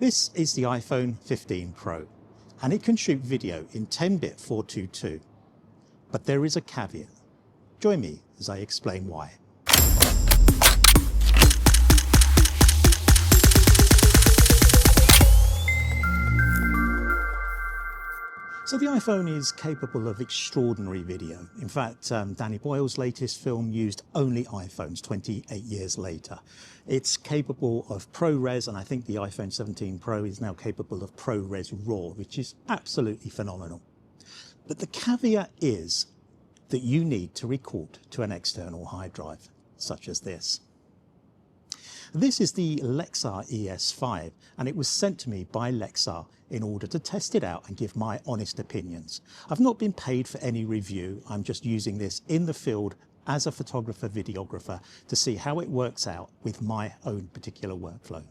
This is the iPhone 15 Pro, and it can shoot video in 10-bit 422. But there is a caveat. Join me as I explain why. So the iPhone is capable of extraordinary video. In fact, Danny Boyle's latest film used only iPhones 28 years later. It's capable of ProRes, and I think the iPhone 17 Pro is now capable of ProRes RAW, which is absolutely phenomenal. But the caveat is that you need to record to an external hard drive, such as this. This is the Lexar ES5, and it was sent to me by Lexar in order to test it out and give my honest opinions. I've not been paid for any review. I'm just using this in the field as a photographer, videographer, to see how it works out with my own particular workflow.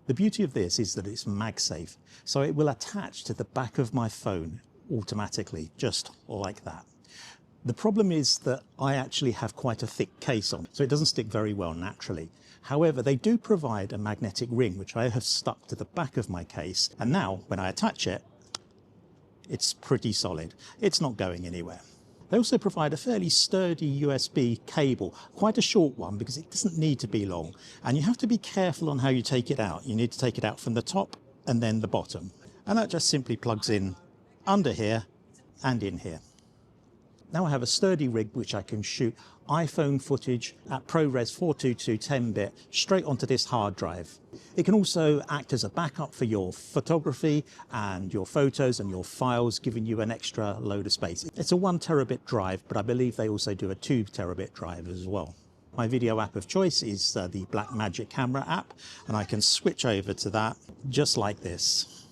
The beauty of this is that it's MagSafe, so it will attach to the back of my phone automatically, just like that. The problem is that I actually have quite a thick case on, so it doesn't stick very well naturally. However, they do provide a magnetic ring, which I have stuck to the back of my case, and now when I attach it, it's pretty solid. It's not going anywhere. They also provide a fairly sturdy USB cable, quite a short one because it doesn't need to be long, and you have to be careful on how you take it out. You need to take it out from the top and then the bottom, and that just simply plugs in under here and in here. Now I have a sturdy rig which I can shoot iPhone footage at ProRes 422 10-bit straight onto this hard drive. It can also act as a backup for your photography and your photos and your files, giving you an extra load of space. It's a 1 terabit drive, but I believe they also do a 2 terabit drive as well. My video app of choice is the Blackmagic camera app, and I can switch over to that just like this.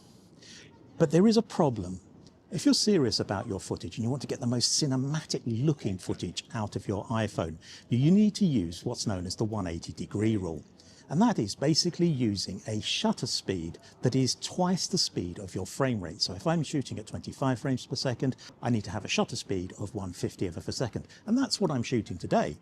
But there is a problem. If you're serious about your footage and you want to get the most cinematic looking footage out of your iPhone, you need to use what's known as the 180-degree rule. And that is basically using a shutter speed that is twice the speed of your frame rate. So if I'm shooting at 25 frames per second, I need to have a shutter speed of 1/50th of a second. And that's what I'm shooting today.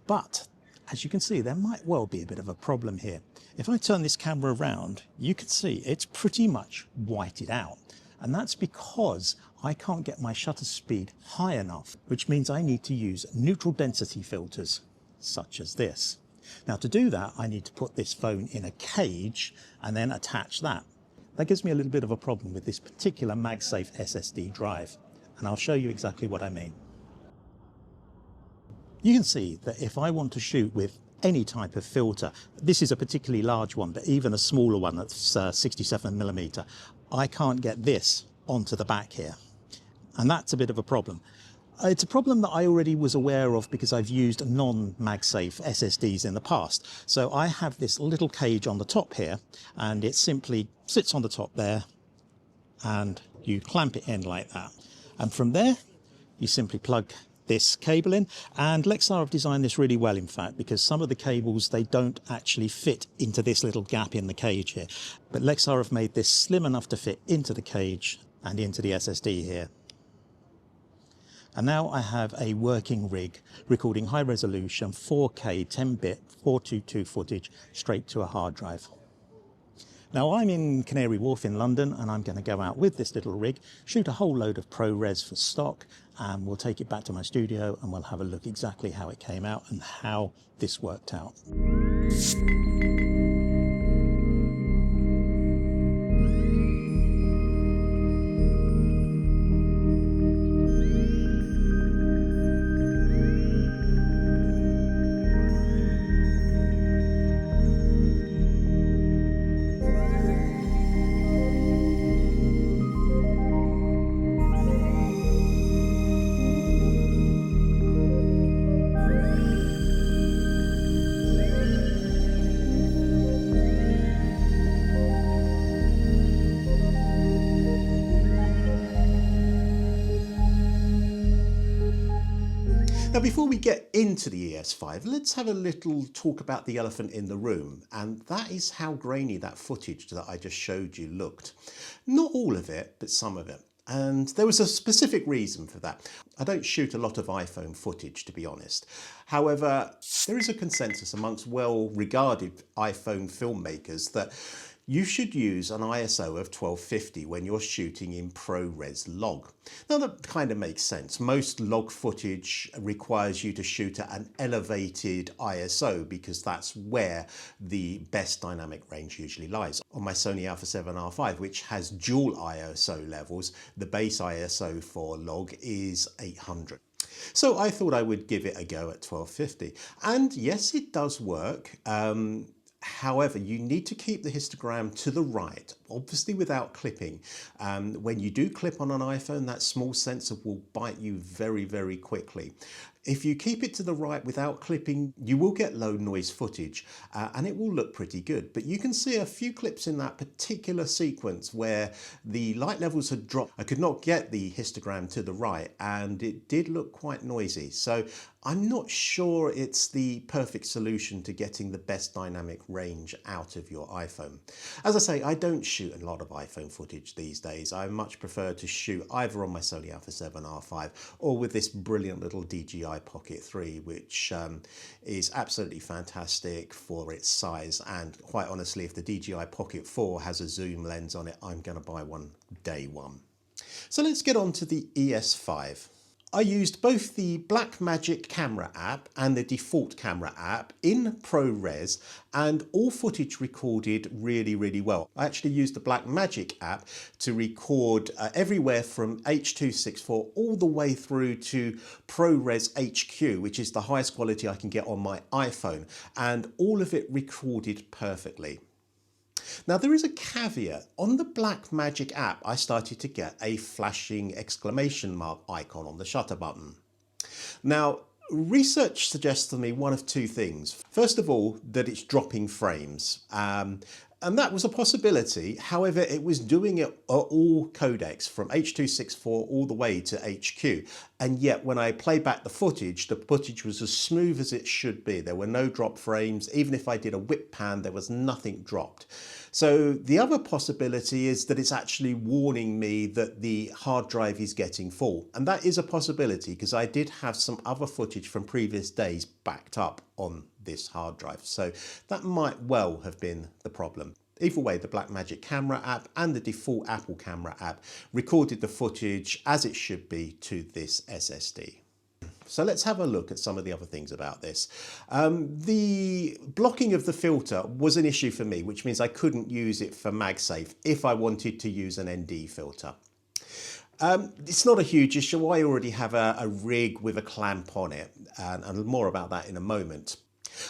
But as you can see, there might well be a bit of a problem here. If I turn this camera around, you can see it's pretty much whited out. And that's because I can't get my shutter speed high enough, which means I need to use neutral density filters, such as this. Now to do that, I need to put this phone in a cage and then attach that. That gives me a little bit of a problem with this particular MagSafe SSD drive, and I'll show you exactly what I mean. You can see that if I want to shoot with any type of filter, this is a particularly large one, but even a smaller one that's 67mm, I can't get this onto the back here. And that's a bit of a problem. It's a problem that I already was aware of because I've used non-MagSafe SSDs in the past. So I have this little cage on the top here, and it simply sits on the top there, and you clamp it in like that. And from there, you simply plug this cable in, and Lexar have designed this really well, in fact, because some of the cables, they don't actually fit into this little gap in the cage here, but Lexar have made this slim enough to fit into the cage and into the SSD here. And now I have a working rig recording high resolution 4K 10-bit 422 footage straight to a hard drive. Now I'm in Canary Wharf in London, and I'm going to go out with this little rig, shoot a whole load of ProRes for stock, and we'll take it back to my studio and we'll have a look exactly how it came out and how this worked out. Now, before we get into the ES5, let's have a little talk about the elephant in the room, and that is how grainy that footage that I just showed you looked. Not all of it, but some of it. And there was a specific reason for that. I don't shoot a lot of iPhone footage, to be honest. However, there is a consensus amongst well-regarded iPhone filmmakers that you should use an ISO of 1250 when you're shooting in ProRes Log. Now that kind of makes sense. Most log footage requires you to shoot at an elevated ISO because that's where the best dynamic range usually lies. On my Sony Alpha 7 R5, which has dual ISO levels, the base ISO for log is 800. So I thought I would give it a go at 1250. And yes, it does work. However, you need to keep the histogram to the right, obviously without clipping. When you do clip on an iPhone, that small sensor will bite you very, very quickly. If you keep it to the right without clipping, you will get low noise footage and it will look pretty good. But you can see a few clips in that particular sequence where the light levels had dropped. I could not get the histogram to the right and it did look quite noisy. So I'm not sure it's the perfect solution to getting the best dynamic range out of your iPhone. As I say, I don't shoot a lot of iPhone footage these days. I much prefer to shoot either on my Sony Alpha 7 R5 or with this brilliant little DJI Pocket 3, which is absolutely fantastic for its size. And quite honestly, if the DJI Pocket 4 has a zoom lens on it, I'm going to buy one day one. So let's get on to the ES5. I used both the Blackmagic camera app and the default camera app in ProRes, and all footage recorded really, really well. I actually used the Blackmagic app to record everywhere from H.264 all the way through to ProRes HQ, which is the highest quality I can get on my iPhone, and all of it recorded perfectly. Now there is a caveat. On the Blackmagic app, I started to get a flashing exclamation mark icon on the shutter button. Now, research suggests to me one of two things. First of all, that it's dropping frames. And that was a possibility. However, it was doing it at all codecs from H.264 all the way to HQ. And yet when I play back the footage was as smooth as it should be. There were no drop frames. Even if I did a whip pan, there was nothing dropped. So the other possibility is that it's actually warning me that the hard drive is getting full. And that is a possibility because I did have some other footage from previous days backed up on this hard drive. So that might well have been the problem. Either way, the Blackmagic camera app and the default Apple camera app recorded the footage as it should be to this SSD. So let's have a look at some of the other things about this. The blocking of the filter was an issue for me, which means I couldn't use it for MagSafe if I wanted to use an ND filter. It's not a huge issue. I already have a rig with a clamp on it, and more about that in a moment.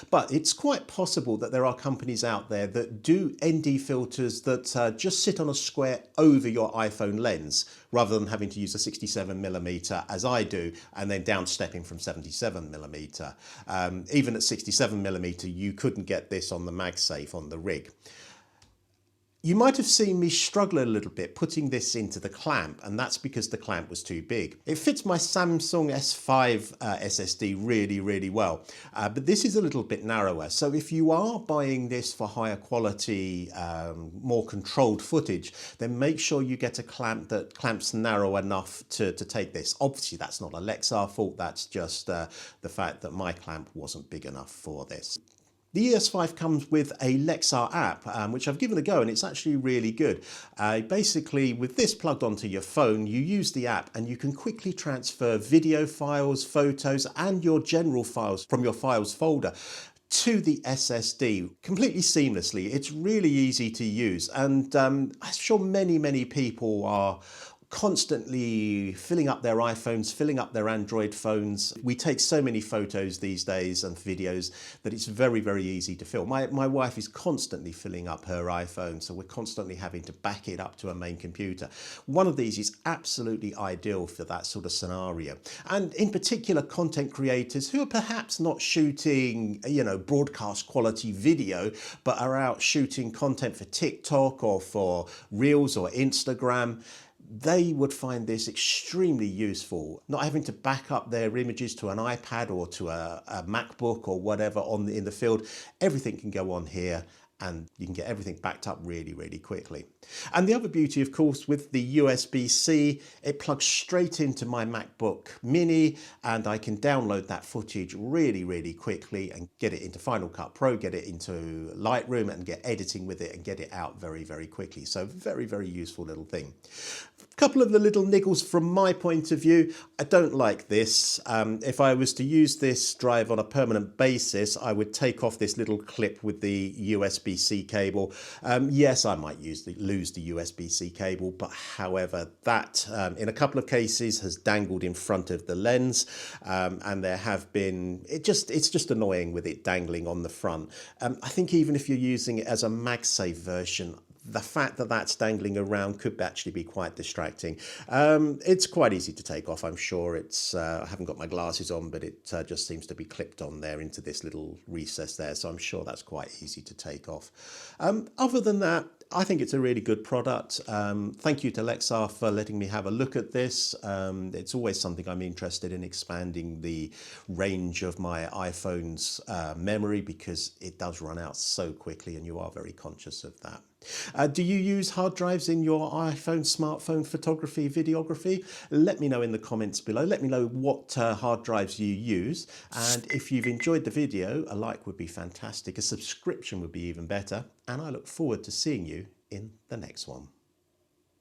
But it's quite possible that there are companies out there that do ND filters that just sit on a square over your iPhone lens, rather than having to use a 67mm as I do, and then downstepping from 77mm. Even at 67mm, you couldn't get this on the MagSafe on the rig. You might have seen me struggle a little bit putting this into the clamp, and that's because the clamp was too big. It fits my Samsung S5 SSD really, really well, but this is a little bit narrower. So if you are buying this for higher quality, more controlled footage, then make sure you get a clamp that clamps narrow enough to take this. Obviously, that's not a Lexar fault, that's just the fact that my clamp wasn't big enough for this. The ES5 comes with a Lexar app, which I've given a go, and it's actually really good. Basically, with this plugged onto your phone, you use the app and you can quickly transfer video files, photos, and your general files from your files folder to the SSD completely seamlessly. It's really easy to use, and I'm sure many people are constantly filling up their iPhones, filling up their Android phones. We take so many photos these days and videos that it's very, very easy to fill. My wife is constantly filling up her iPhone, so we're constantly having to back it up to a main computer. One of these is absolutely ideal for that sort of scenario. And in particular, content creators who are perhaps not shooting, broadcast quality video, but are out shooting content for TikTok or for Reels or Instagram, they would find this extremely useful, not having to back up their images to an iPad or to a MacBook or whatever in the field. Everything can go on here and you can get everything backed up really, really quickly. And the other beauty, of course, with the USB-C, it plugs straight into my MacBook Mini, and I can download that footage really, really quickly and get it into Final Cut Pro, get it into Lightroom and get editing with it and get it out very, very quickly. So very, very useful little thing. A couple of the little niggles from my point of view. I don't like this. If I was to use this drive on a permanent basis, I would take off this little clip with the USB-C cable. Yes, I might lose the USB-C cable, but however, that in a couple of cases has dangled in front of the lens, and there have been, it's just annoying with it dangling on the front. I think even if you're using it as a MagSafe version, the fact that that's dangling around could actually be quite distracting. It's quite easy to take off, I'm sure. I haven't got my glasses on, but it just seems to be clipped on there into this little recess there, so I'm sure that's quite easy to take off. Other than that, I think it's a really good product. Thank you to Lexar for letting me have a look at this. It's always something I'm interested in, expanding the range of my iPhone's memory, because it does run out so quickly and you are very conscious of that. Do you use hard drives in your iPhone, smartphone photography, videography? Let me know in the comments below. Let me know what hard drives you use. And if you've enjoyed the video, a like would be fantastic. A subscription would be even better. And I look forward to seeing you in the next one.